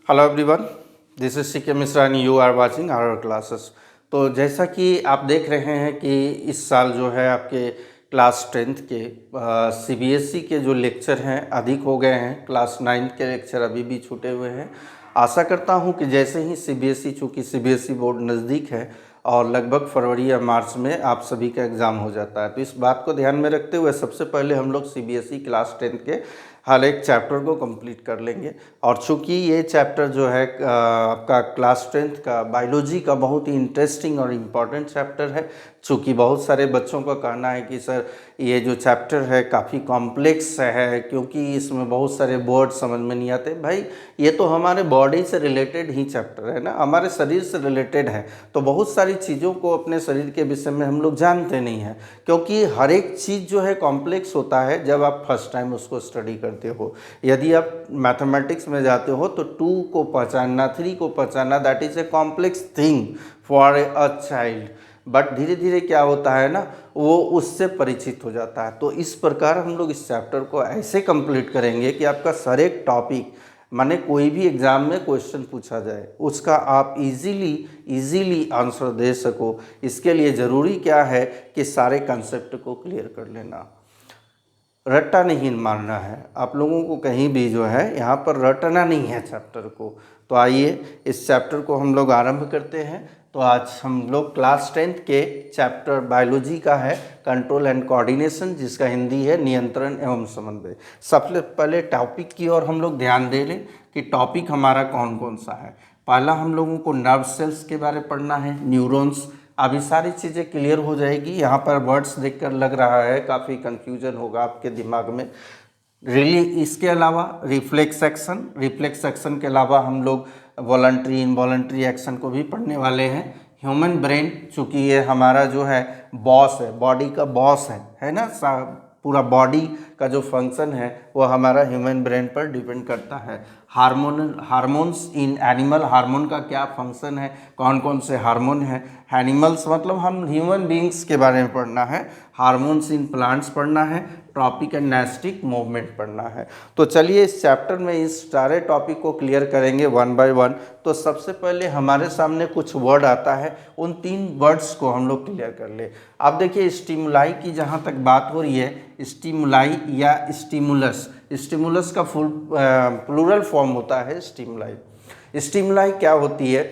Hello everyone, this is C K Mishra and you are watching our classes. तो जैसा कि आप देख रहे हैं कि इस साल जो है आपके क्लास 10th के सीबीएसई के जो लेक्चर हैं अधिक हो गए हैं। क्लास 9th के लेक्चर अभी भी छूटे हुए हैं। आशा करता हूं कि जैसे ही सीबीएसई, चूँकि सीबीएसई बोर्ड नज़दीक है और लगभग फरवरी या मार्च में आप सभी का एग्ज़ाम हो जाता है, तो इस बात को ध्यान में रखते हुए सबसे पहले हम लोग सीबीएसई क्लास 10th के हर एक चैप्टर को कंप्लीट कर लेंगे। और चूँकि ये चैप्टर जो है आपका क्लास 10th का बायोलॉजी का बहुत ही इंटरेस्टिंग और इम्पॉर्टेंट चैप्टर है। चूँकि बहुत सारे बच्चों का कहना है कि सर ये जो चैप्टर है काफ़ी कॉम्प्लेक्स है, क्योंकि इसमें बहुत सारे वर्ड समझ में नहीं आते। भाई ये तो हमारे बॉडी से रिलेटेड ही चैप्टर है ना, हमारे शरीर से रिलेटेड है, तो बहुत सारी चीज़ों को अपने शरीर के विषय में हम लोग जानते नहीं हैं, क्योंकि हर एक चीज़ जो है कॉम्प्लेक्स होता है जब आप फर्स्ट टाइम उसको स्टडी करते हो। यदि आप मैथमेटिक्स में जाते हो तो 2 को पहचानना, 3 को पहचानना, that is a complex thing for a child. But धीरे धीरे क्या होता है ना, वो उससे परिचित हो जाता है। तो इस प्रकार हम लोग इस चैप्टर को ऐसे कंप्लीट करेंगे कि आपका हर एक टॉपिक, माने कोई भी एग्ज़ाम में क्वेश्चन पूछा जाए उसका आप इजीली आंसर दे सको। इसके लिए ज़रूरी क्या है कि सारे कंसेप्ट को क्लियर कर लेना, रट्टा नहीं मारना है। आप लोगों को कहीं भी जो है यहाँ पर रटना नहीं है चैप्टर को। तो आइए इस चैप्टर को हम लोग आरंभ करते हैं। तो आज हम लोग क्लास 10th के चैप्टर बायोलॉजी का है कंट्रोल एंड कोऑर्डिनेशन, जिसका हिंदी है नियंत्रण एवं समन्वय। सबसे पहले टॉपिक की ओर हम लोग ध्यान दे लें कि टॉपिक हमारा कौन कौन सा है। पहला हम लोगों को नर्व सेल्स के बारे में पढ़ना है, न्यूरॉन्स। अभी सारी चीज़ें क्लियर हो जाएगी। यहाँ पर वर्ड्स देखकर लग रहा है काफ़ी कन्फ्यूजन होगा आपके दिमाग में। इसके अलावा रिफ्लेक्स एक्शन के अलावा हम लोग वॉलंटरी इनवॉलंटरी एक्शन को भी पढ़ने वाले हैं। ह्यूमन ब्रेन, चूँकि ये हमारा जो है बॉस है, बॉडी का बॉस है ना, पूरा बॉडी का जो फंक्शन है वो हमारा ह्यूमन ब्रेन पर डिपेंड करता है। हार्मोन्स इन एनिमल, हार्मोन का क्या फंक्शन है, कौन कौन से हार्मोन है। एनिमल्स मतलब हम ह्यूमन बींग्स के बारे में पढ़ना है। हार्मोन्स इन प्लांट्स पढ़ना है। ट्रॉपिक एंड नेस्टिक मूवमेंट पढ़ना है। तो चलिए इस चैप्टर में इस सारे टॉपिक को क्लियर करेंगे वन बाय वन। तो सबसे पहले हमारे सामने कुछ वर्ड आता है, उन 3 वर्ड्स को हम लोग क्लियर कर ले। अब देखिए स्टिमुलाई की जहाँ तक बात हो रही है, स्टिमुलाई या स्टिमुलस, स्टिमुलस का प्लूरल फॉर्म होता है स्टिमुलाई। स्टिमुलाई क्या होती है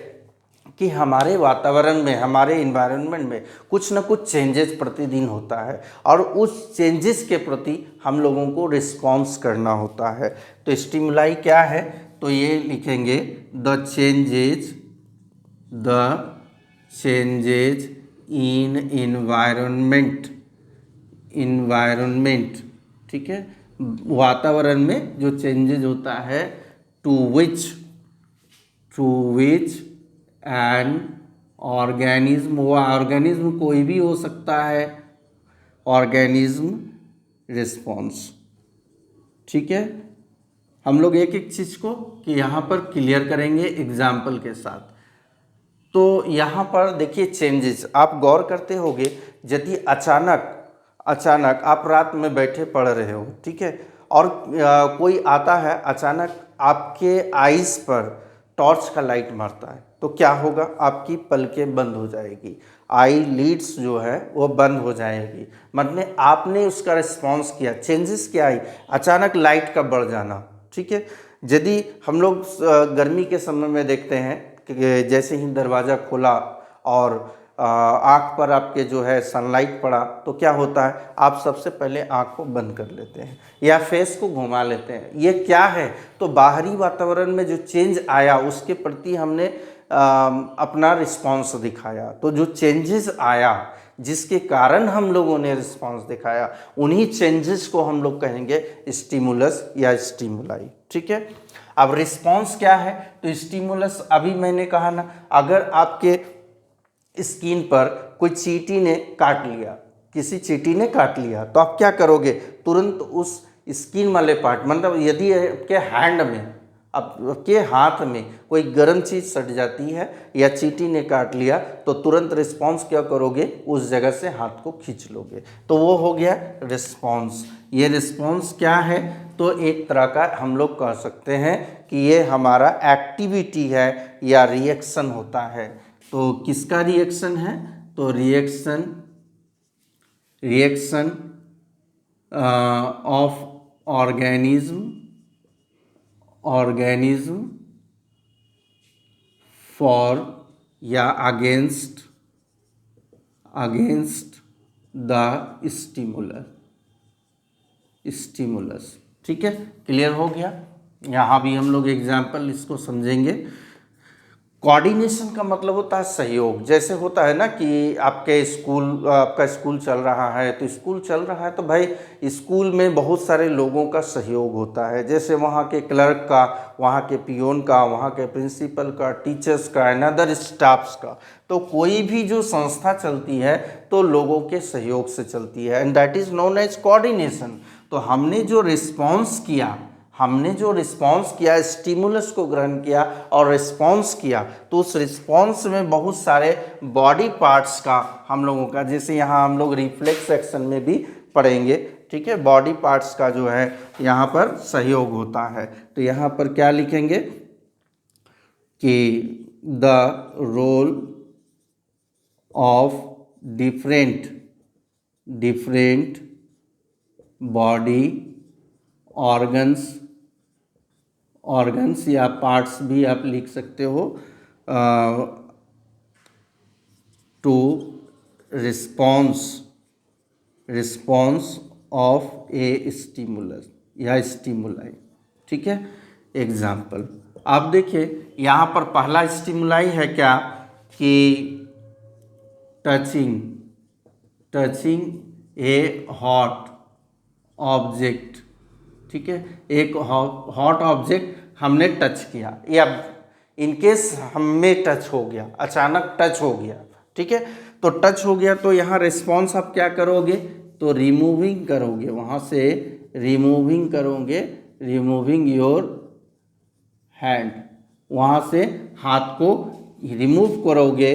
कि हमारे वातावरण में, हमारे इन्वायरमेंट में कुछ ना कुछ चेंजेस प्रतिदिन होता है और उस चेंजेस के प्रति हम लोगों को रिस्पॉन्स करना होता है। तो स्टिमुलाई क्या है, तो ये लिखेंगे द चेंजेज इन इन्वायरमेंट, ठीक है, वातावरण में जो चेंजेज होता है, टू विच एन ऑर्गेनिज्म, वो ऑर्गेनिज्म कोई भी हो सकता है, ऑर्गेनिज्म रिस्पॉन्स। ठीक है, हम लोग एक एक चीज़ को कि यहाँ पर क्लियर करेंगे एग्जाम्पल के साथ। तो यहाँ पर देखिए चेंजेस, आप गौर करते होंगे, यदि अचानक आप रात में बैठे पढ़ रहे हो, ठीक है, और कोई आता है अचानक आपके आईज पर टॉर्च का लाइट मारता है, तो क्या होगा, आपकी पलकें बंद हो जाएगी, आई लीड्स जो है वो बंद हो जाएगी। मतलब आपने उसका रिस्पॉन्स किया, चेंजेस क्या आई, अचानक लाइट का बढ़ जाना। ठीक है, यदि हम लोग गर्मी के समय में देखते हैं कि जैसे ही दरवाज़ा खोला और आँख पर आपके जो है सनलाइट पड़ा, तो क्या होता है, आप सबसे पहले आँख को बंद कर लेते हैं या फेस को घुमा लेते हैं। ये क्या है, तो बाहरी वातावरण में जो चेंज आया उसके प्रति हमने अपना रिस्पॉन्स दिखाया। तो जो चेंजेस आया जिसके कारण हम लोगों ने रिस्पॉन्स दिखाया, उन्हीं चेंजेस को हम लोग कहेंगे स्टिमुलस या स्टिमुलाई। ठीक है, अब रिस्पॉन्स क्या है, तो स्टिमुलस अभी मैंने कहा ना, अगर आपके स्किन पर कोई चींटी ने काट लिया, किसी चींटी ने काट लिया, तो आप क्या करोगे, तुरंत उस स्किन वाले पार्ट, मतलब यदि आपके हैंड में, आपके हाथ में कोई गर्म चीज़ सट जाती है या चींटी ने काट लिया, तो तुरंत रिस्पॉन्स क्या करोगे, उस जगह से हाथ को खींच लोगे, तो वो हो गया रिस्पॉन्स। ये रिस्पॉन्स क्या है? तो एक तरह का हम लोग कह सकते हैं कि ये हमारा एक्टिविटी है या रिएक्शन होता है। तो किसका रिएक्शन है? तो रिएक्शन ऑफ ऑर्गेनिज्म फॉर या अगेंस्ट द स्टिमुलस। ठीक है, क्लियर हो गया। यहाँ भी हम लोग एग्जाम्पल इसको समझेंगे। कोऑर्डिनेशन का मतलब होता है सहयोग। जैसे होता है ना कि आपका स्कूल चल रहा है, तो स्कूल चल रहा है तो भाई स्कूल में बहुत सारे लोगों का सहयोग होता है। जैसे वहाँ के क्लर्क का, वहाँ के पियोन का, वहाँ के प्रिंसिपल का, टीचर्स का, एंड अदर स्टाफ्स का। तो कोई भी जो संस्था चलती है तो लोगों के सहयोग से चलती है, and that is known as coordination. तो हमने जो रिस्पॉन्स किया, स्टिमुलस को ग्रहण किया और रिस्पॉन्स किया, तो उस रिस्पॉन्स में बहुत सारे बॉडी पार्ट्स का हम लोगों का, जैसे यहाँ हम लोग रिफ्लेक्स एक्शन में भी पढ़ेंगे। ठीक है, बॉडी पार्ट्स का जो है यहाँ पर सहयोग होता है। तो यहाँ पर क्या लिखेंगे कि the role of different body organs या पार्ट्स भी आप लिख सकते हो, to response of a stimulus या स्टिमुलाई। ठीक है, एग्जाम्पल आप देखिए, यहाँ पर पहला स्टिमुलाई है क्या कि टचिंग ए हॉट ऑब्जेक्ट। ठीक है, एक हॉट ऑब्जेक्ट हमने टच किया, या इनकेस हमें टच हो गया, अचानक टच हो गया। ठीक है, तो टच हो गया तो यहाँ रिस्पॉन्स आप क्या करोगे? तो रिमूविंग करोगे, वहाँ से रिमूविंग योर हैंड, वहाँ से हाथ को रिमूव करोगे,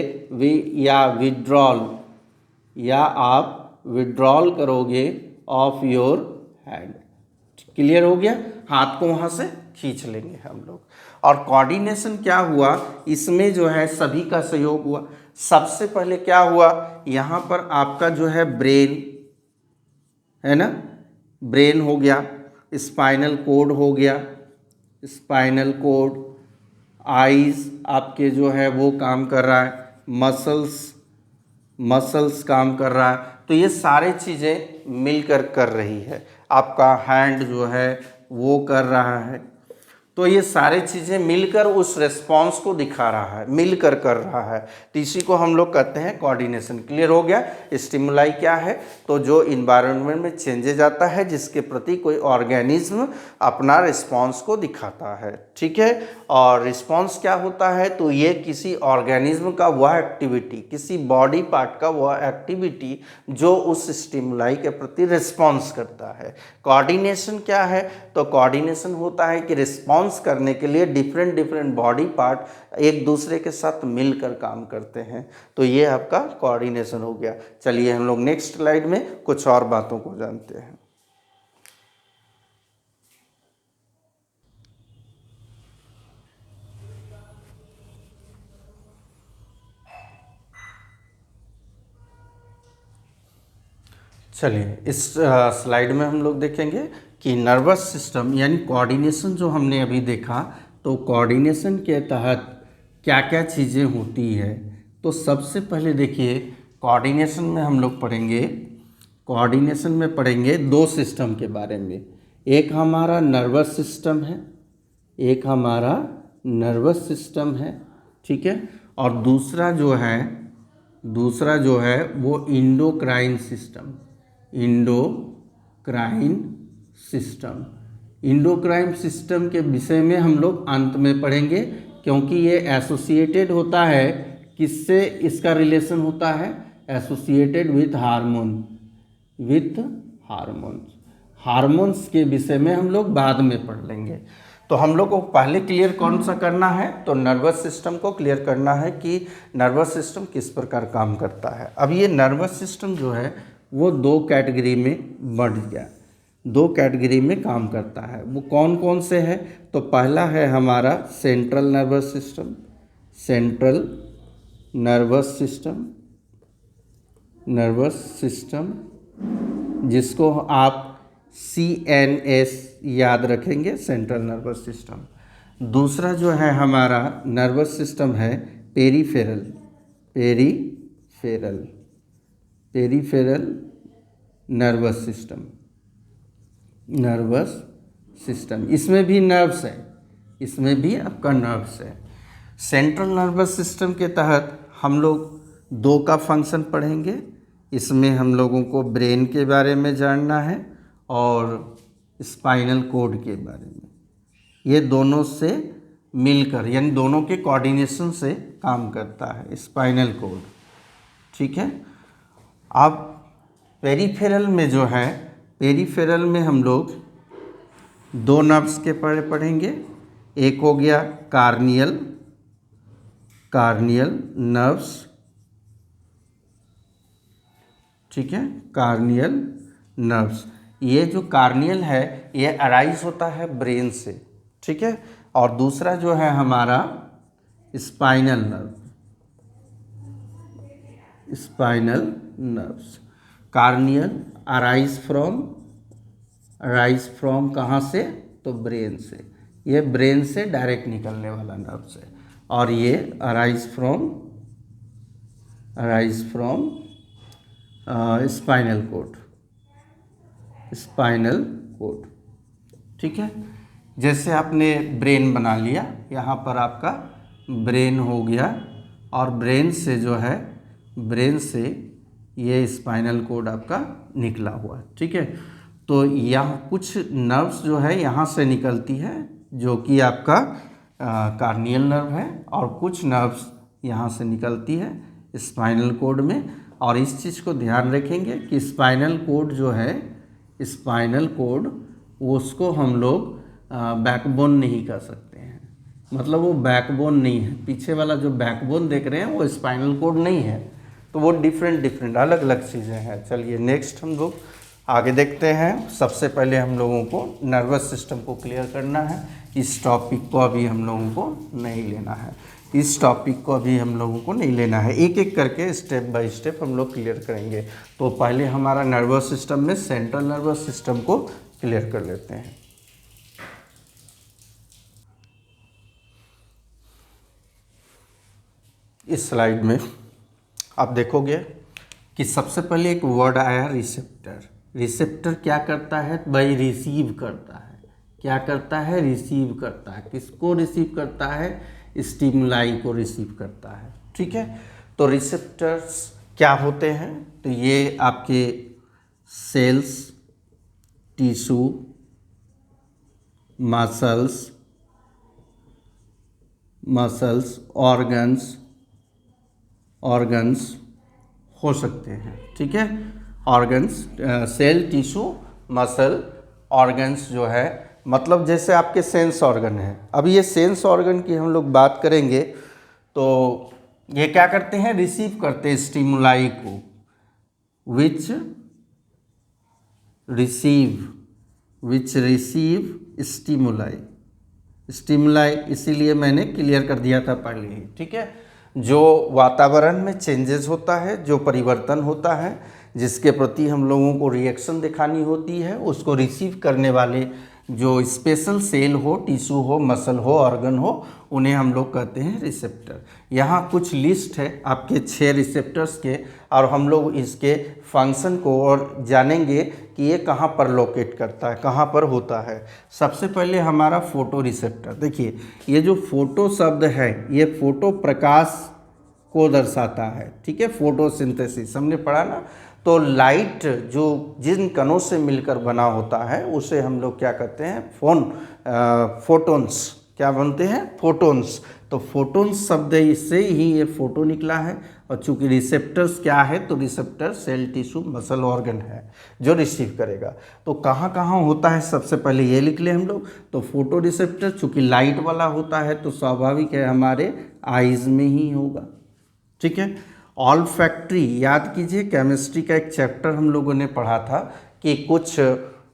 या आप विड्रॉल करोगे ऑफ योर हैंड। क्लियर हो गया, हाथ को वहाँ से खींच लेंगे हम लोग। और कोऑर्डिनेशन क्या हुआ, इसमें जो है सभी का सहयोग हुआ। सबसे पहले क्या हुआ, यहाँ पर आपका जो है ब्रेन है ना, ब्रेन हो गया, स्पाइनल कोड हो गया, आईज आपके जो है वो काम कर रहा है, मसल्स काम कर रहा है। तो ये सारे चीज़ें मिलकर कर रही है। आपका हैंड जो है वो कर रहा है। तो ये सारे चीज़ें मिलकर उस रिस्पॉन्स को दिखा रहा है, मिलकर कर रहा है। तो इसी को हम लोग कहते हैं कोऑर्डिनेशन। क्लियर हो गया। स्टिमुलाई क्या है? तो जो इन्वायरमेंट में चेंजेज आता है, जिसके प्रति कोई ऑर्गेनिज्म अपना रिस्पॉन्स को दिखाता है। ठीक है, और रिस्पॉन्स क्या होता है? तो ये किसी ऑर्गेनिज्म का वह एक्टिविटी, किसी बॉडी पार्ट का वह एक्टिविटी जो उस स्टिमुलाई के प्रति रिस्पॉन्स करता है। कोऑर्डिनेशन क्या है? तो कोऑर्डिनेशन होता है कि रिस्पॉन्स करने के लिए डिफरेंट बॉडी पार्ट एक दूसरे के साथ मिलकर काम करते हैं। तो ये आपका कोऑर्डिनेशन हो गया। चलिए हम लोग नेक्स्ट स्लाइड में कुछ और बातों को जानते हैं। चलिए इस स्लाइड में हम लोग देखेंगे कि नर्वस सिस्टम यानी कोऑर्डिनेशन जो हमने अभी देखा, तो कोऑर्डिनेशन के तहत क्या क्या चीज़ें होती है। तो सबसे पहले देखिए, कोऑर्डिनेशन में हम लोग पढ़ेंगे दो सिस्टम के बारे में। एक हमारा नर्वस सिस्टम है, ठीक है, और दूसरा जो है वो इंडोक्राइन सिस्टम के विषय में हम लोग अंत में पढ़ेंगे, क्योंकि ये एसोसिएटेड होता है। किससे इसका रिलेशन होता है? एसोसिएटेड विथ हार्मोन्स के विषय में हम लोग बाद में पढ़ लेंगे। तो हम लोग को पहले क्लियर कौन सा करना है? तो नर्वस सिस्टम को क्लियर करना है कि नर्वस सिस्टम किस प्रकार काम करता है। अब ये नर्वस सिस्टम जो है वो दो कैटेगरी में बढ़ गया। दो कैटेगरी में काम करता है। वो कौन कौन से है? तो पहला है हमारा central nervous system, central nervous system जिसको आप CNS याद रखेंगे, सेंट्रल नर्वस सिस्टम। दूसरा जो है हमारा नर्वस सिस्टम है पेरीफेरल नर्वस सिस्टम। इसमें भी नर्व्स है, इसमें भी आपका नर्व्स है। सेंट्रल नर्वस सिस्टम के तहत हम लोग दो का फंक्शन पढ़ेंगे। इसमें हम लोगों को ब्रेन के बारे में जानना है और स्पाइनल कोड के बारे में। ये दोनों से मिलकर यानी दोनों के कोऑर्डिनेशन से काम करता है स्पाइनल कोड, ठीक है। अब पेरीफेरल में जो है, पेरीफेरल में हम लोग दो नर्व्स के पढ़ेंगे। एक हो गया कार्नियल नर्व्स, ठीक है, कार्नियल नर्व्स। ये जो कार्नियल है ये अराइज होता है ब्रेन से, ठीक है। और दूसरा जो है हमारा spinal nerves. Corneal arise from कहाँ से? तो ब्रेन से। ये ब्रेन से डायरेक्ट निकलने वाला नर्व्स है। और ये अराइज फ्रॉम स्पाइनल कोड, ठीक है। जैसे आपने ब्रेन बना लिया, यहाँ पर आपका ब्रेन हो गया और ब्रेन से ये स्पाइनल कोड आपका निकला हुआ है, ठीक है। तो यहाँ कुछ नर्व्स जो है यहाँ से निकलती है जो कि आपका कार्नियल नर्व है, और कुछ नर्व्स यहाँ से निकलती है स्पाइनल कोड में। और इस चीज़ को ध्यान रखेंगे कि स्पाइनल कोड जो है, स्पाइनल कोड उसको हम लोग बैकबोन नहीं कर सकते हैं, मतलब वो बैकबोन नहीं है। पीछे वाला जो बैकबोन देख रहे हैं वो स्पाइनल कोड नहीं है, तो वो डिफरेंट अलग अलग चीज़ें हैं। चलिए नेक्स्ट हम लोग आगे देखते हैं। सबसे पहले हम लोगों को नर्वस सिस्टम को क्लियर करना है। इस टॉपिक को अभी हम लोगों को नहीं लेना है, एक एक करके स्टेप बाय स्टेप हम लोग क्लियर करेंगे। तो पहले हमारा नर्वस सिस्टम में सेंट्रल नर्वस सिस्टम को क्लियर कर लेते हैं। इस स्लाइड में आप देखोगे कि सबसे पहले एक वर्ड आया रिसेप्टर। रिसेप्टर क्या करता है भाई? रिसीव करता है। क्या करता है? रिसीव करता है। किसको रिसीव करता है? स्टिमुलाई को रिसीव करता है, ठीक है। तो रिसेप्टर्स क्या होते हैं? तो ये आपके सेल्स, टिश्यू, मसल्स, ऑर्गन्स हो सकते हैं, ठीक है। Organs, cell, tissue, muscle, organs जो है, मतलब जैसे आपके सेंस ऑर्गन है। अब ये सेंस ऑर्गन की हम लोग बात करेंगे तो ये क्या करते हैं? रिसीव करते हैं स्टिमुलाई को, विच रिसीव स्टिमुलाई, इसीलिए मैंने क्लियर कर दिया था पहले ही, ठीक है। जो वातावरण में चेंजेस होता है, जो परिवर्तन होता है, जिसके प्रति हम लोगों को रिएक्शन दिखानी होती है, उसको रिसीव करने वाले जो स्पेशल सेल हो, टिश्यू हो, मसल हो, ऑर्गन हो, उन्हें हम लोग कहते हैं रिसेप्टर। यहाँ कुछ लिस्ट है आपके 6 रिसेप्टर्स के, और हम लोग इसके फंक्शन को और जानेंगे कि ये कहाँ पर लोकेट करता है, कहाँ पर होता है। सबसे पहले हमारा फोटो रिसेप्टर। देखिए ये जो फोटो शब्द है, ये फोटो प्रकाश को दर्शाता है, ठीक है। फोटोसिंथेसिस हमने पढ़ा ना। तो लाइट जो जिन कणों से मिलकर बना होता है उसे हम लोग क्या कहते हैं? फोटोन्स। क्या बनते हैं? फोटोन्स। तो फोटोन्स शब्द इससे ही ये फोटो निकला है। और चूंकि रिसेप्टर्स क्या है, तो receptor cell, tissue, muscle, organ है जो रिसीव करेगा। तो कहाँ कहाँ होता है सबसे पहले ये लिख ले हम लोग। तो फोटो रिसेप्टर चूँकि लाइट वाला होता है तो स्वाभाविक है हमारे आइज़ में ही होगा, ठीक है। ऑल्फैक्टरी, याद कीजिए केमिस्ट्री का एक चैप्टर हम लोगों ने पढ़ा था कि कुछ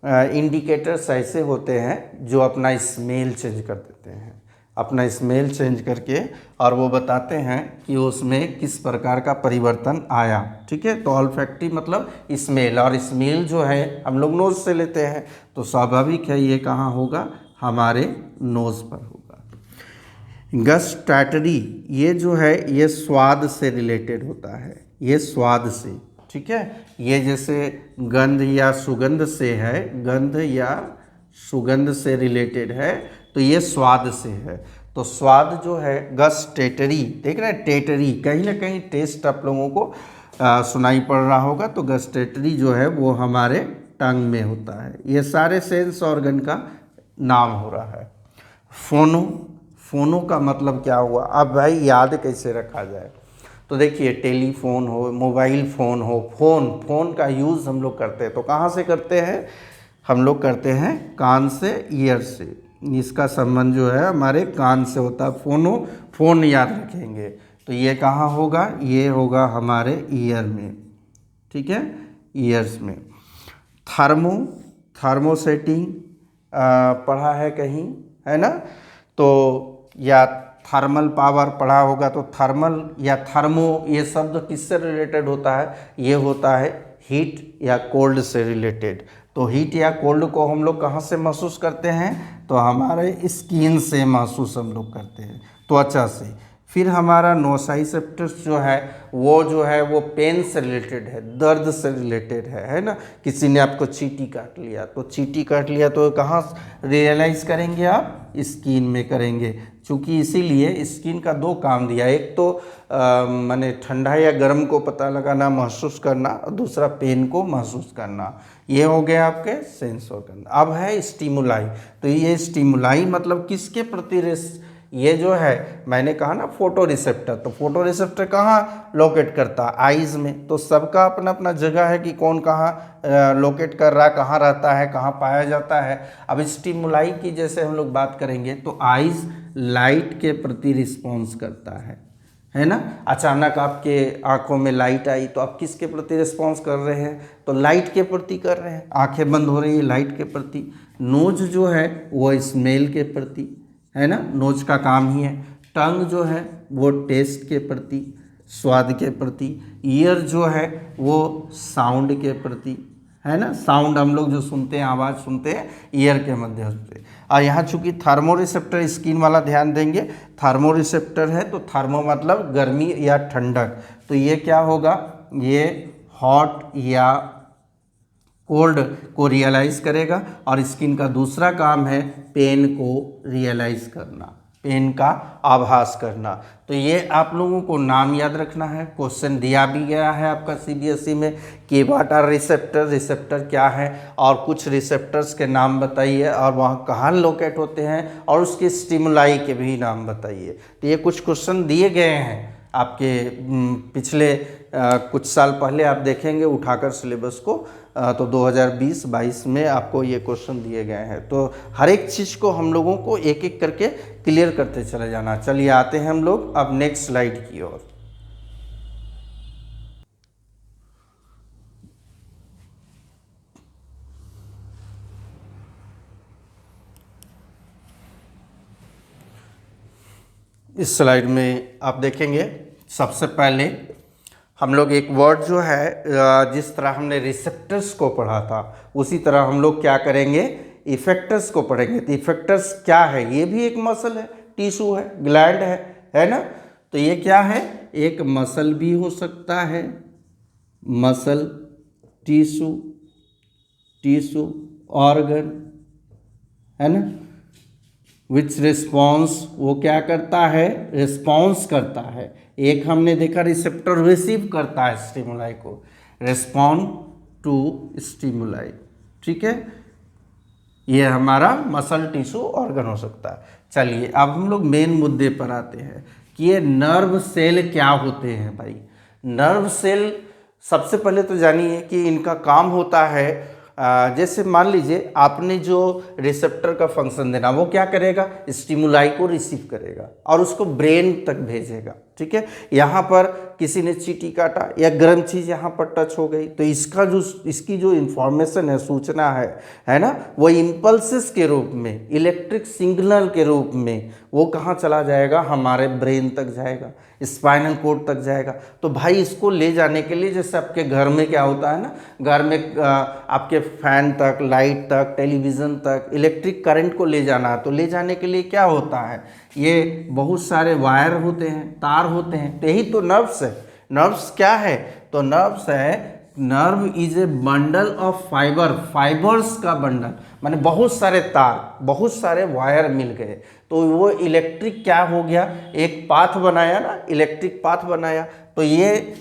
इंडिकेटर्स ऐसे होते हैं जो अपना स्मेल चेंज कर देते हैं, अपना स्मेल चेंज करके, और वो बताते हैं कि उसमें किस प्रकार का परिवर्तन आया। ठीक है, तो ऑल्फैक्टरी मतलब स्मेल, और स्मेल जो है हम लोग नोज़ से लेते हैं, तो स्वाभाविक है ये कहाँ होगा, हमारे नोज़ पर होगा। गस्टैटरी ये जो है ये स्वाद से रिलेटेड होता है, ये स्वाद से। ठीक है, ये जैसे गंध या सुगंध से है, गंध या सुगंध से रिलेटेड है, तो ये स्वाद से है। तो स्वाद जो है गस्टेटरी, देख रहे हैं टेटरी, कहीं ना कहीं टेस्ट आप लोगों को सुनाई पड़ रहा होगा, तो गस्टेटरी जो है वो हमारे टंग में होता है। ये सारे सेंस ऑर्गन का नाम हो रहा है। फोनो, फोनो का मतलब क्या हुआ, अब भाई याद कैसे रखा जाए, तो देखिए टेलीफोन हो, मोबाइल फ़ोन हो, फ़ोन का यूज़ हम लोग करते हैं, तो कहाँ से करते हैं, हम लोग करते हैं कान से, ईयर से, इसका संबंध जो है हमारे कान से होता है। फ़ोन याद रखेंगे, तो ये कहाँ होगा, ये होगा हमारे ईयर में। ठीक है, ईयर्स में। थर्मोसेटिंग पढ़ा है कहीं, है ना, तो या थर्मल पावर पढ़ा होगा, तो थर्मल या थर्मो ये शब्द किससे रिलेटेड होता है, ये होता है हीट या कोल्ड से रिलेटेड। तो हीट या कोल्ड को हम लोग कहाँ से महसूस करते हैं, तो हमारे स्किन से महसूस हम लोग करते हैं, त्वचा से। फिर हमारा नोसाइसेप्टस जो है वो पेन से रिलेटेड है, दर्द से रिलेटेड है ना। किसी ने आपको चींटी काट लिया, तो चींटी काट लिया तो कहाँ रियलाइज़ करेंगे आप, स्किन में करेंगे, क्योंकि इसीलिए स्किन का दो काम दिया, एक तो माने ठंडा या गर्म को पता लगाना, महसूस करना, और दूसरा पेन को महसूस करना। ये हो गया आपके सेंस ऑर्गन। अब है स्टिमुलाई, तो ये स्टिमुलाई मतलब किसके प्रति ये जो है मैंने कहा ना फोटो रिसेप्टर, तो फोटो रिसेप्टर कहाँ लोकेट करता है, आइज़ में। तो सबका अपना अपना जगह है कि कौन कहाँ लोकेट कर रहा है, कहाँ रहता है, कहाँ पाया जाता है। अब स्टिमुलाई की जैसे हम लोग बात करेंगे, तो आइज़ लाइट के प्रति रिस्पॉन्स करता है ना। अचानक आपके आंखों में लाइट आई, तो आप किसके प्रति रिस्पॉन्स कर रहे हैं, तो लाइट के प्रति कर रहे हैं, आंखें बंद हो रही है लाइट के प्रति। नोज जो है वो स्मेल के प्रति, है ना, नोज का काम ही है। टंग जो है वो टेस्ट के प्रति, स्वाद के प्रति। ईयर जो है वो साउंड के प्रति, है ना, साउंड हम लोग जो सुनते हैं, आवाज़ सुनते हैं ईयर के माध्यम से। और यहाँ चूंकि थर्मो रिसेप्टर स्किन वाला ध्यान देंगे, थर्मो रिसेप्टर है, तो थर्मो मतलब गर्मी या ठंडक, तो ये क्या होगा, ये हॉट या कोल्ड को रियलाइज़ करेगा। और स्किन का दूसरा काम है पेन को रियलाइज़ करना, पेन का आभास करना। तो ये आप लोगों को नाम याद रखना है, क्वेश्चन दिया भी गया है आपका सीबीएसई में कि व्हाट आर रिसेप्टर, रिसेप्टर क्या है, और कुछ रिसेप्टर्स के नाम बताइए, और वहाँ कहाँ लोकेट होते हैं, और उसके स्टिमुलाई के भी नाम बताइए। तो ये कुछ क्वेश्चन दिए गए हैं आपके पिछले कुछ साल पहले, आप देखेंगे उठाकर सिलेबस को, तो 2020-22 में आपको ये क्वेश्चन दिए गए हैं। तो हर एक चीज़ को हम लोगों को एक एक करके क्लियर करते चले जाना। चलिए आते हैं हम लोग अब नेक्स्ट स्लाइड की ओर। इस स्लाइड में आप देखेंगे सबसे पहले हम लोग एक वर्ड जो है, जिस तरह हमने रिसेप्टर्स को पढ़ा था उसी तरह हम लोग क्या करेंगे, इफेक्टर्स को पढ़ेंगे। तो इफेक्टर्स क्या है, ये भी एक मसल है, टिश्यू है, ग्लैंड है ना। तो ये क्या है, एक मसल भी हो सकता है, मसल, टिश्यू ऑर्गन, है ना, विच रिस्पॉन्स, वो क्या करता है, रिस्पॉन्स करता है। एक हमने देखा रिसेप्टर रिसीव करता है स्टिमुलाई को, रिस्पॉन्ड टू स्टिमुलाई। ठीक है, ये हमारा मसल, टिश्यू ऑर्गन हो सकता है। चलिए अब हम लोग मेन मुद्दे पर आते हैं कि ये नर्व सेल क्या होते हैं भाई। नर्व सेल सबसे पहले तो जानिए कि इनका काम होता है, जैसे मान लीजिए आपने जो रिसेप्टर का फंक्शन देना, वो क्या करेगा, स्टिमुलाई को रिसीव करेगा और उसको ब्रेन तक भेजेगा, ठीक है। यहाँ पर किसी ने चींटी काटा या गर्म चीज़ यहाँ पर टच हो गई तो इसकी जो इंफॉर्मेशन है, सूचना है ना, वो इम्पल्सेस के रूप में, इलेक्ट्रिक सिग्नल के रूप में वो कहाँ चला जाएगा, हमारे ब्रेन तक जाएगा, स्पाइनल कोड तक जाएगा। तो भाई इसको ले जाने के लिए, जैसे आपके घर में क्या होता है ना, घर में आपके फैन तक, लाइट तक, टेलीविज़न तक इलेक्ट्रिक करंट को ले जाना है, तो ले जाने के लिए क्या होता है, ये बहुत सारे वायर होते हैं, तार होते हैं। तो यही तो नर्व्स है। नर्व्स क्या है, तो नर्व्स है, nerve is a bundle of fibres का बंडल, माने बहुत सारे तार, बहुत सारे वायर मिल गए तो वो इलेक्ट्रिक क्या हो गया, एक पाथ बनाया ना, इलेक्ट्रिक पाथ बनाया। तो ये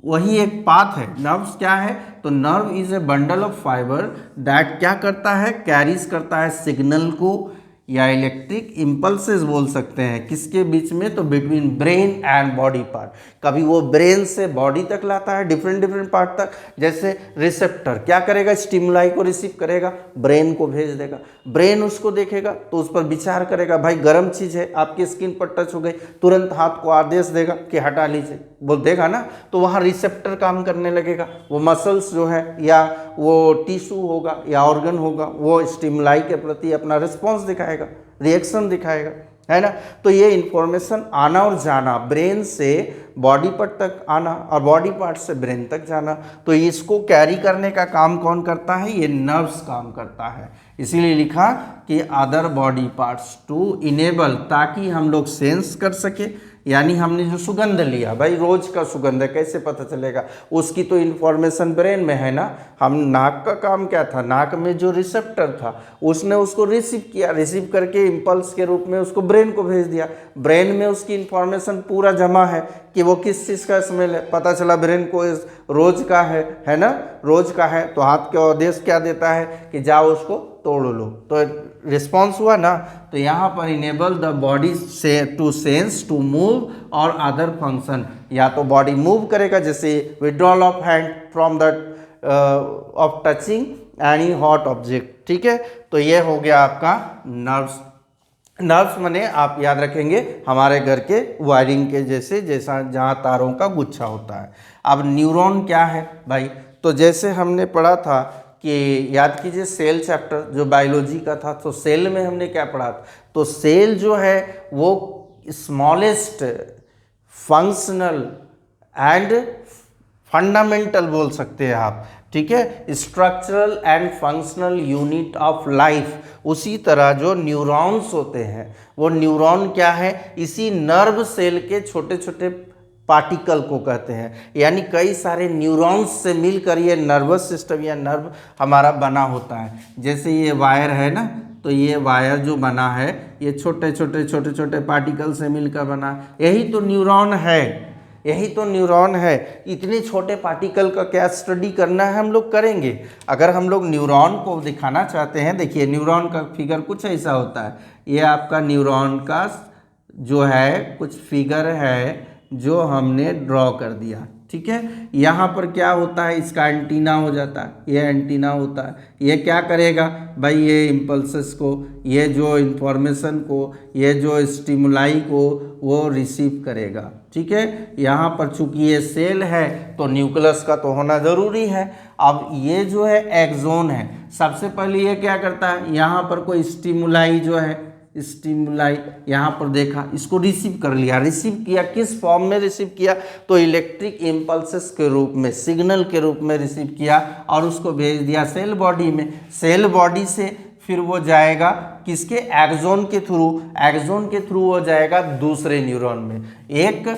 वही एक पाथ है। नर्व्स क्या है, तो nerve is a bundle of fibre that क्या करता है, कैरीज करता है सिग्नल को या इलेक्ट्रिक इम्पल्सेस बोल सकते हैं, किसके बीच में, तो between brain and body part. कभी वो ब्रेन से बॉडी तक लाता है, डिफरेंट पार्ट तक। जैसे रिसेप्टर क्या करेगा, स्टिमुलाई को रिसीव करेगा, ब्रेन को भेज देगा, ब्रेन उसको देखेगा तो उस पर विचार करेगा, भाई गर्म चीज़ है आपकी स्किन पर टच हो गई, तुरंत हाथ को आदेश देगा कि हटा लीजिए, वो देगा ना, तो वहाँ रिसेप्टर काम करने लगेगा। वो मसल्स जो है या वो टिश्यू होगा या ऑर्गन होगा, वो स्टिमुलाई के प्रति अपना रिस्पॉन्स दिखाएगा, रिएक्शन दिखाएगा, है ना। तो ये इंफॉर्मेशन आना और जाना, ब्रेन से बॉडी पार्ट तक आना और बॉडी पार्ट से ब्रेन तक जाना, तो इसको कैरी करने का काम कौन करता है, ये नर्व्स काम करता है। इसीलिए लिखा कि other body parts to enable, ताकि हम लोग सेंस कर सके। यानी हमने जो सुगंध लिया, भाई रोज का सुगंध है, कैसे पता चलेगा, उसकी तो इन्फॉर्मेशन ब्रेन में है ना। हम नाक का काम क्या था, नाक में जो रिसेप्टर था उसने उसको रिसीव किया, रिसीव करके इम्पल्स के रूप में उसको ब्रेन को भेज दिया। ब्रेन में उसकी इन्फॉर्मेशन पूरा जमा है कि वो किस चीज़ का स्मेल है, पता चला ब्रेन को रोज का है ना, रोज का है, तो हाथ के आदेश क्या देता है कि जाओ उसको तोड़ लो, तो रिस्पॉन्स हुआ ना। तो यहाँ पर इनेबल द बॉडी से टू सेंस, टू मूव और अदर फंक्शन, या तो बॉडी मूव करेगा, जैसे withdrawal of hand from the of touching any hot object, ठीक है। तो ये हो गया आपका नर्व्स। नर्व्स माने आप याद रखेंगे हमारे घर के वायरिंग के जैसा जहाँ तारों का गुच्छा होता है। अब न्यूरॉन क्या है भाई, तो जैसे हमने पढ़ा था कि याद कीजिए सेल चैप्टर जो बायोलॉजी का था, तो सेल में हमने क्या पढ़ा था, तो सेल जो है वो स्मॉलेस्ट फंक्शनल एंड फंडामेंटल बोल सकते हैं आप, ठीक है, structural and functional unit of life. उसी तरह जो न्यूरॉन्स होते हैं, वो न्यूरॉन क्या है, इसी नर्व सेल के छोटे छोटे पार्टिकल को कहते हैं। यानी कई सारे न्यूरॉन्स से मिलकर ये नर्वस सिस्टम या नर्व हमारा बना होता है। जैसे ये वायर है ना, तो ये वायर जो बना है ये छोटे छोटे पार्टिकल से मिलकर बना है, यही तो न्यूरॉन है, यही तो न्यूरॉन है। इतने छोटे पार्टिकल का क्या स्टडी करना है, हम लोग करेंगे। अगर हम लोग न्यूरॉन को दिखाना चाहते हैं, देखिए न्यूरॉन का फिगर कुछ ऐसा होता है, ये आपका न्यूरॉन का जो है कुछ फिगर है जो हमने ड्रॉ कर दिया, ठीक है। यहाँ पर क्या होता है, इसका एंटीना हो जाता है, ये एंटीना होता है, ये क्या करेगा भाई, ये इम्पल्सेस को, ये जो इन्फॉर्मेशन को, ये जो स्टिमुलाई को वो रिसीव करेगा, ठीक है। यहाँ पर चूंकि ये सेल है तो न्यूक्लियस का तो होना ज़रूरी है। अब ये जो है एक्सोन है, सबसे पहले ये क्या करता है, यहाँ पर कोई स्टिमुलाई जो है, स्टिमुलाई यहाँ पर देखा, इसको रिसीव कर लिया, रिसीव किया, किस फॉर्म में रिसीव किया, तो इलेक्ट्रिक इम्पल्सेस के रूप में, सिग्नल के रूप में रिसीव किया और उसको भेज दिया सेल बॉडी में। सेल बॉडी से फिर वो जाएगा किसके, एक्सोन के थ्रू, एक्सोन के थ्रू वो जाएगा दूसरे न्यूरॉन में, एक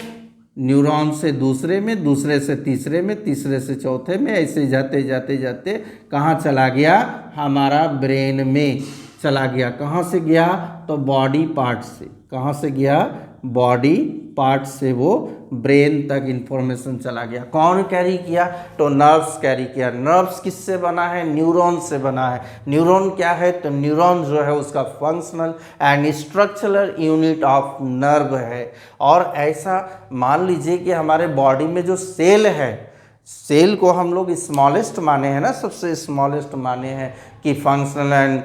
न्यूरॉन से दूसरे में, दूसरे से तीसरे में, तीसरे से चौथे में, ऐसे जाते जाते जाते कहाँ चला गया, हमारा ब्रेन में चला गया। कहाँ से गया, तो बॉडी पार्ट से, कहाँ से गया, बॉडी पार्ट से वो ब्रेन तक इंफॉर्मेशन चला गया। कौन कैरी किया, तो नर्व्स कैरी किया। नर्व्स किससे बना है, न्यूरॉन से बना है। न्यूरॉन क्या है, तो न्यूरॉन जो है उसका functional and structural unit of nerve है। और ऐसा मान लीजिए कि हमारे बॉडी में जो सेल है, सेल को हम लोग स्मॉलेस्ट माने हैं ना, सबसे स्मॉलेस्ट माने हैं कि functional and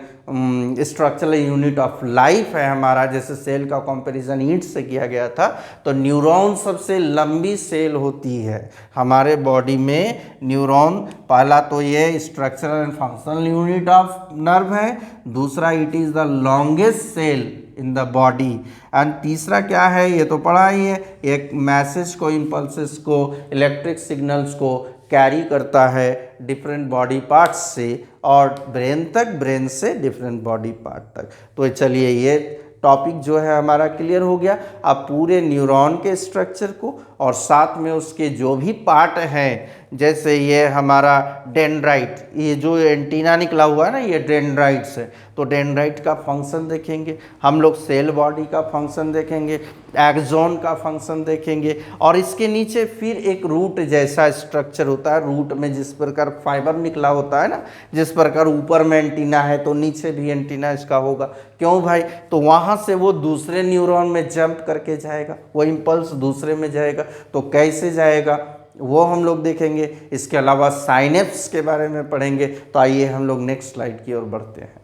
structural unit of life है हमारा। जैसे सेल का कंपैरिजन ईंट से किया गया था, तो न्यूरॉन सबसे लंबी सेल होती है हमारे बॉडी में। न्यूरॉन पहला तो ये structural and functional unit of nerve है, दूसरा it is the longest cell in the body, and तीसरा क्या है ये तो पढ़ा ही है, एक मैसेज को, इम्पल्सेस को, इलेक्ट्रिक सिग्नल्स को कैरी करता है डिफरेंट बॉडी पार्ट्स से और ब्रेन तक, ब्रेन से डिफरेंट बॉडी पार्ट तक। तो चलिए ये टॉपिक जो है हमारा क्लियर हो गया। अब पूरे न्यूरॉन के स्ट्रक्चर को और साथ में उसके जो भी पार्ट हैं, जैसे ये हमारा डेंड्राइट, ये जो एंटीना निकला हुआ है ना, ये डेंड्राइट्स है। तो डेंड्राइट का फंक्शन देखेंगे हम लोग, सेल बॉडी का फंक्शन देखेंगे, एक्सोन का फंक्शन देखेंगे, और इसके नीचे फिर एक रूट जैसा स्ट्रक्चर होता है। रूट में जिस प्रकार फाइबर निकला होता है ना, जिस प्रकार ऊपर में एंटीना है तो नीचे भी एंटीना इसका होगा। क्यों भाई? तो वहाँ से वो दूसरे न्यूरॉन में जंप करके जाएगा, वो इम्पल्स दूसरे में जाएगा। तो कैसे जाएगा वो हम लोग देखेंगे। इसके अलावा साइनेप्स के बारे में पढ़ेंगे। तो आइए हम लोग नेक्स्ट स्लाइड की ओर बढ़ते हैं।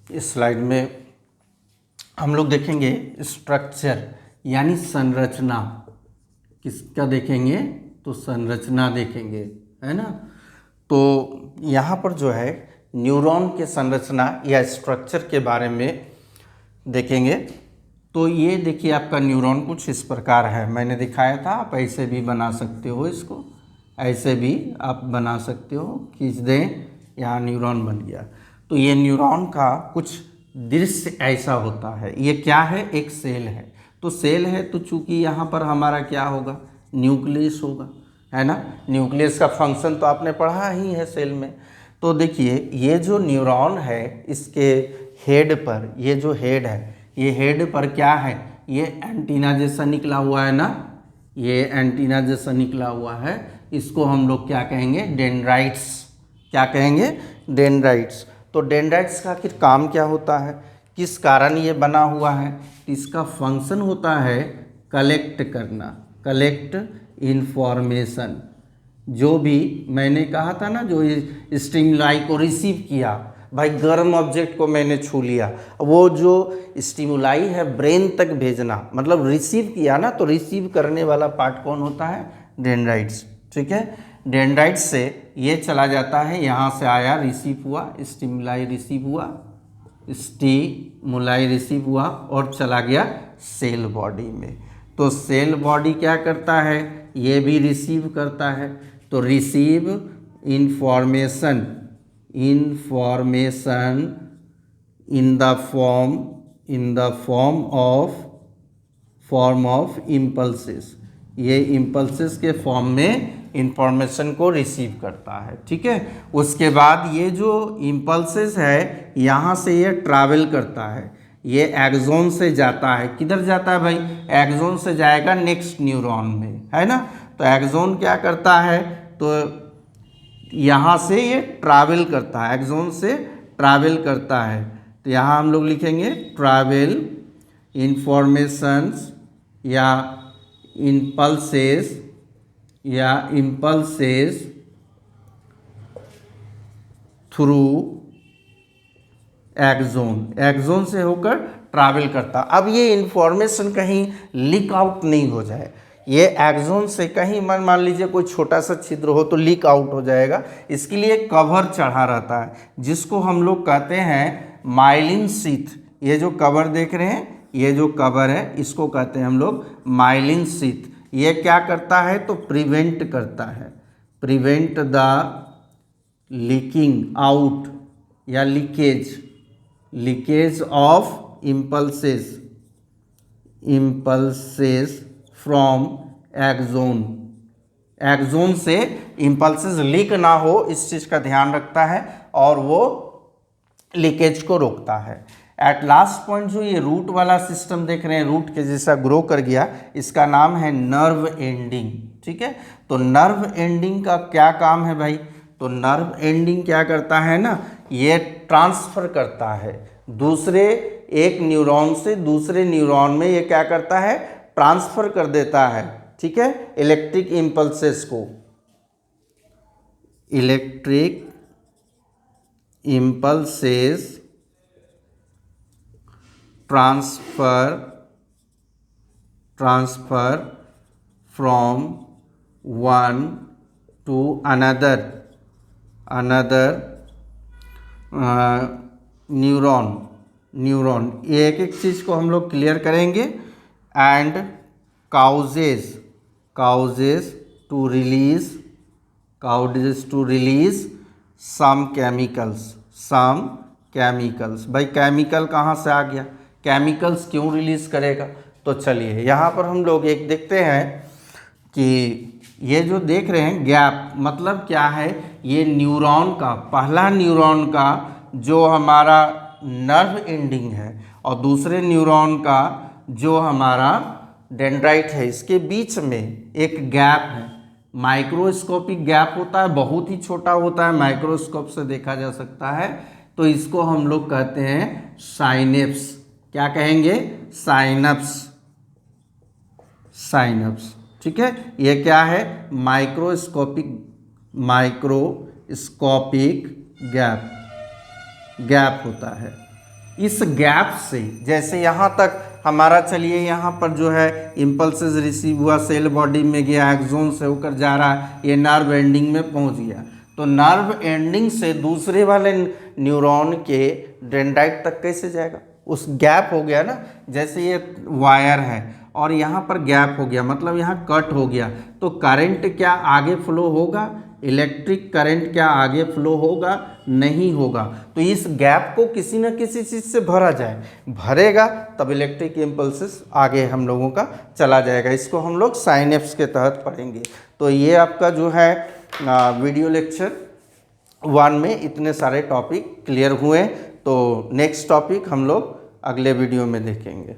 इस स्लाइड में हम लोग देखेंगे स्ट्रक्चर यानी संरचना। किसका देखेंगे? तो संरचना देखेंगे, है ना। तो यहाँ पर जो है न्यूरॉन के संरचना या स्ट्रक्चर के बारे में देखेंगे। तो ये देखिए आपका न्यूरॉन कुछ इस प्रकार है, मैंने दिखाया था। आप ऐसे भी बना सकते हो, इसको ऐसे भी आप बना सकते हो, खींच दें, यहाँ न्यूरॉन बन गया। तो ये न्यूरॉन का कुछ दृश्य ऐसा होता है। ये क्या है? एक सेल है। तो सेल है तो चूंकि यहाँ पर हमारा क्या होगा? न्यूक्लियस होगा, है ना। न्यूक्लियस का फंक्शन तो आपने पढ़ा ही है सेल में। तो देखिए ये जो न्यूरॉन है, इसके हेड पर, ये जो हेड है, ये हेड पर क्या है? ये एंटीना जैसा निकला हुआ है ना, ये एंटीना जैसा निकला हुआ है। इसको हम लोग क्या कहेंगे? डेंड्राइट्स। क्या कहेंगे? डेंड्राइट्स। तो डेंड्राइट्स का आखिर काम क्या होता है? किस कारण ये बना हुआ है? इसका फंक्शन होता है कलेक्ट करना, कलेक्ट इंफॉर्मेशन। जो भी मैंने कहा था ना, जो स्टिमुलाई को रिसीव किया, भाई गर्म ऑब्जेक्ट को मैंने छू लिया, वो जो स्टिमुलाई है ब्रेन तक भेजना, मतलब रिसीव किया ना, तो रिसीव करने वाला पार्ट कौन होता है? डेंड्राइट्स। ठीक है, डेंड्राइट्स से ये चला जाता है, यहाँ से आया, रिसीव हुआ, स्टिमुलाई रिसीव हुआ, स्टिमुलाई रिसीव हुआ और चला गया सेल बॉडी में। तो सेल बॉडी क्या करता है? ये भी रिसीव करता है। तो receive information, information in the form of impulses. ये इम्पल्सेस के फॉर्म में इंफॉर्मेशन को रिसीव करता है। ठीक है, उसके बाद ये जो इम्पल्सेस है, यहाँ से ये ट्रैवल करता है, ये एक्सोन से जाता है। किधर जाता है भाई? एक्सोन से जाएगा नेक्स्ट न्यूरॉन में, है ना। तो एक्सोन क्या करता है? तो यहाँ से ये ट्रैवल करता है, एक्सोन से ट्रैवल करता है। तो यहाँ हम लोग लिखेंगे ट्रैवल इंफॉर्मेशंस या इम्पल्सेस थ्रू एक्सोन। एक्सोन से होकर ट्रैवल करता। अब ये इंफॉर्मेशन कहीं लीक आउट नहीं हो जाए, ये एक्सोन से कहीं मान लीजिए कोई छोटा सा छिद्र हो तो लीक आउट हो जाएगा। इसके लिए कवर चढ़ा रहता है, जिसको हम लोग कहते हैं माइलिन शीथ। ये जो कवर देख रहे हैं, ये जो कवर है, इसको कहते हैं हम लोग माइलिन शीथ। ये क्या करता है? तो प्रिवेंट करता है, प्रिवेंट द लीकिंग आउट या leakage of impulses from axon. Axon से इम्पल्सेस लीक ना हो, इस चीज़ का ध्यान रखता है और वो लीकेज को रोकता है। एट लास्ट पॉइंट जो ये रूट वाला सिस्टम देख रहे हैं, रूट के जैसा ग्रो कर गया, इसका नाम है नर्व एंडिंग। ठीक है, तो नर्व एंडिंग का क्या काम है भाई? तो नर्व एंडिंग क्या करता है ना, ये ट्रांसफर करता है दूसरे एक न्यूरॉन से दूसरे न्यूरॉन में, ये क्या करता है, ट्रांसफर कर देता है, ठीक है, इलेक्ट्रिक इम्पल्सेस को, electric impulses transfer from one to another neuron ये एक एक चीज़ को हम लोग क्लियर करेंगे। And causes to release some chemicals. भाई केमिकल कहाँ से आ गया, केमिकल्स क्यों रिलीज करेगा, तो चलिए यहाँ पर हम लोग एक देखते हैं कि ये जो देख रहे हैं गैप मतलब क्या है, ये न्यूरॉन का, पहला न्यूरॉन का जो हमारा नर्व एंडिंग है और दूसरे न्यूरॉन का जो हमारा डेंड्राइट है, इसके बीच में एक गैप है, माइक्रोस्कोपिक गैप होता है, बहुत ही छोटा होता है, माइक्रोस्कोप से देखा जा सकता है। तो इसको हम लोग कहते हैं साइनेप्स। क्या कहेंगे, साइनप्स, ठीक है। ये क्या है, माइक्रोस्कोपिक गैप होता है। इस गैप से जैसे यहाँ तक हमारा, चलिए यहाँ पर जो है इम्पल्सेस रिसीव हुआ, सेल बॉडी में गया, एक्सोन से होकर जा रहा है, ये नर्व एंडिंग में पहुँच गया। तो नर्व एंडिंग से दूसरे वाले न्यूरॉन के डेंड्राइट तक कैसे जाएगा, उस गैप हो गया ना, जैसे ये वायर है और यहाँ पर गैप हो गया, मतलब यहाँ कट हो गया, तो करंट क्या आगे फ्लो होगा, इलेक्ट्रिक करंट क्या आगे फ्लो होगा, नहीं होगा। तो इस गैप को किसी न किसी चीज़ से भरा जाए, भरेगा तब इलेक्ट्रिक इम्पल्सेस आगे हम लोगों का चला जाएगा। इसको हम लोग साइनेप्स के तहत पढ़ेंगे। तो ये आपका जो है वीडियो लेक्चर 1 में इतने सारे टॉपिक क्लियर हुए। तो नेक्स्ट टॉपिक हम लोग अगले वीडियो में देखेंगे।